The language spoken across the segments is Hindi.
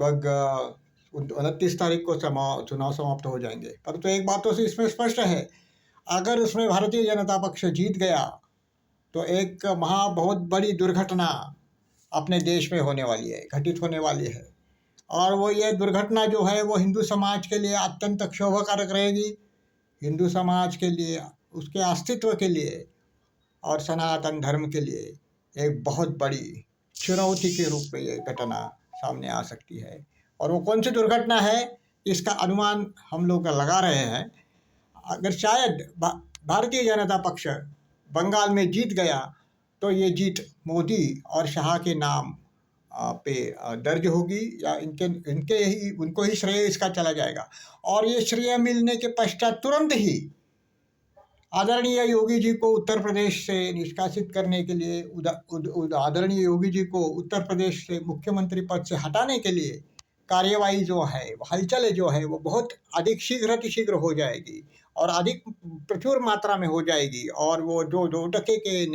लगभग 29 तारीख को चुनाव समाप्त हो जाएंगे। परंतु एक बात तो इसमें स्पष्ट है, अगर उसमें भारतीय जनता पक्ष जीत गया तो एक बहुत बड़ी दुर्घटना अपने देश में होने वाली है, घटित होने वाली है। और वो ये दुर्घटना जो है वो हिंदू समाज के लिए अत्यंत क्षोभकारक रहेगी, हिंदू समाज के लिए, उसके अस्तित्व के लिए और सनातन धर्म के लिए एक बहुत बड़ी चुनौती के रूप में ये घटना सामने आ सकती है। और वो कौन सी दुर्घटना है, इसका अनुमान हम लोग लगा रहे हैं। अगर शायद भारतीय जनता पक्ष बंगाल में जीत गया तो ये जीत मोदी और शाह के नाम पे दर्ज होगी, या उनको ही श्रेय इसका चला जाएगा। और ये श्रेय मिलने के पश्चात तुरंत ही आदरणीय योगी जी को उत्तर प्रदेश से निष्कासित करने के लिए, आदरणीय योगी जी को उत्तर प्रदेश से मुख्यमंत्री पद से हटाने के लिए कार्यवाही जो है, हलचल जो है वो बहुत अधिक शीघ्र हो जाएगी और अधिक प्रचुर मात्रा में हो जाएगी। और वो जो 2 टके के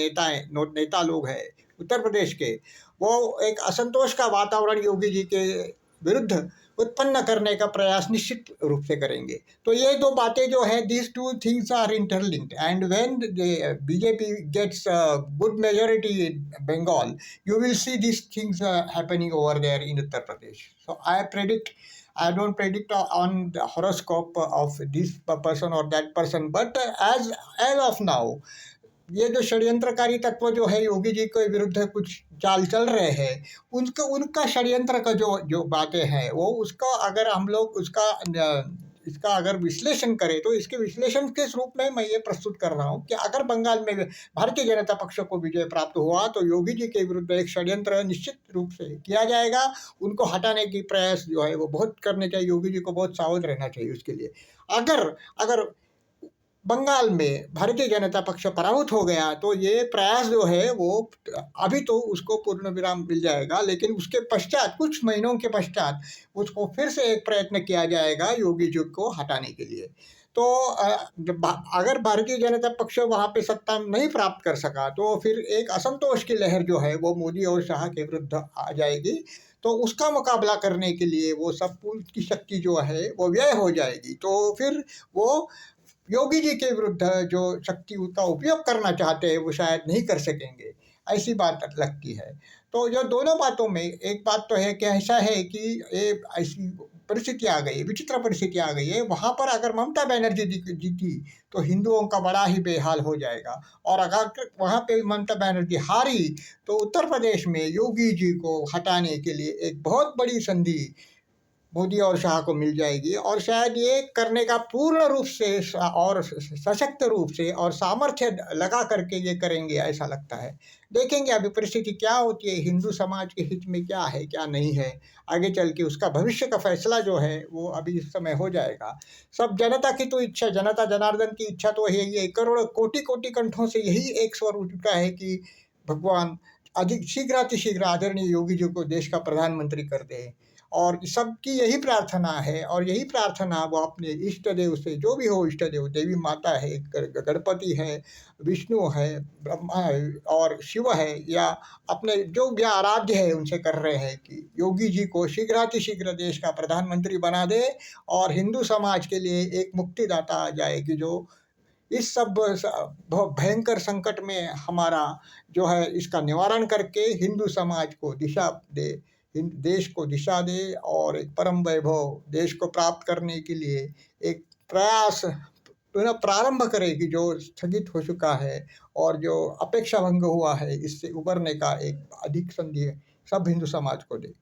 नेता लोग हैं उत्तर प्रदेश के, वो एक असंतोष का वातावरण योगी जी के विरुद्ध उत्पन्न करने का प्रयास निश्चित रूप से करेंगे। तो ये 2 बातें जो है, these two things are interlinked, and when the BJP gets a good majority in Bengal, you will see these things happening over there in Uttar Pradesh. So I don't predict on the horoscope of this person or that person, but as of now, ये जो षड्यंत्रकारी तत्व जो है योगी जी के विरुद्ध कुछ चाल चल रहे हैं, उनका षड्यंत्र का जो बातें हैं वो उसका अगर हम लोग इसका अगर विश्लेषण करें तो इसके विश्लेषण के रूप में मैं ये प्रस्तुत कर रहा हूँ कि अगर बंगाल में भारतीय जनता पक्ष को विजय प्राप्त हुआ तो योगी जी के विरुद्ध एक षड्यंत्र निश्चित रूप से किया जाएगा। उनको हटाने की प्रयास जो है वो बहुत करने चाहिए, योगी जी को बहुत सावध रहना चाहिए उसके लिए। अगर बंगाल में भारतीय जनता पक्ष पराभूत हो गया तो ये प्रयास जो है वो अभी तो उसको पूर्ण विराम मिल जाएगा, लेकिन उसके पश्चात कुछ महीनों के पश्चात उसको फिर से एक प्रयत्न किया जाएगा योगी जी को हटाने के लिए। तो अगर भारतीय जनता पक्ष वहाँ पे सत्ता नहीं प्राप्त कर सका तो फिर एक असंतोष की लहर जो है वो मोदी और शाह के विरुद्ध आ जाएगी। तो उसका मुकाबला करने के लिए वो सब की शक्ति जो है वो व्यय हो जाएगी। तो फिर वो योगी जी के विरुद्ध जो शक्ति का उपयोग करना चाहते हैं वो शायद नहीं कर सकेंगे, ऐसी बात लगती है। तो जो दोनों बातों में एक बात तो है कि ऐसा है कि ये ऐसी परिस्थिति आ गई, विचित्र परिस्थिति आ गई है। वहाँ पर अगर ममता बनर्जी जीती तो हिंदुओं का बड़ा ही बेहाल हो जाएगा, और अगर वहाँ पे ममता बनर्जी हारी तो उत्तर प्रदेश में योगी जी को हटाने के लिए एक बहुत बड़ी संधि मोदी और शाह को मिल जाएगी। और शायद ये करने का पूर्ण रूप से और सशक्त रूप से और सामर्थ्य लगा करके ये करेंगे, ऐसा लगता है। देखेंगे अभी परिस्थिति क्या होती है, हिंदू समाज के हित में क्या है क्या नहीं है, आगे चल के उसका भविष्य का फैसला जो है वो अभी इस समय हो जाएगा। सब जनता की तो इच्छा, जनता जनार्दन की इच्छा तो है, ये करोड़ कोटि कोटि कंठों से यही एक स्वर उठ चुका है कि भगवान अधिक शीघ्र आदरणीय योगी जी को देश का प्रधानमंत्री कर दे। और सबकी यही प्रार्थना है, और यही प्रार्थना वो अपने इष्ट देव से, जो भी हो इष्ट देव, देवी माता है, गणपति है, विष्णु है, ब्रह्मा है और शिव है, या अपने जो भी आराध्य है उनसे कर रहे हैं कि योगी जी को शीघ्र देश का प्रधानमंत्री बना दे और हिंदू समाज के लिए एक मुक्तिदाता आ जाए कि जो इस सब भयंकर संकट में हमारा जो है इसका निवारण करके हिंदू समाज को दिशा दे, देश को दिशा दे और एक परम वैभव देश को प्राप्त करने के लिए एक प्रयास पुनः प्रारंभ करे कि जो स्थगित हो चुका है और जो अपेक्षा भंग हुआ है इससे उबरने का एक अधिक संधि सब हिंदू समाज को दे।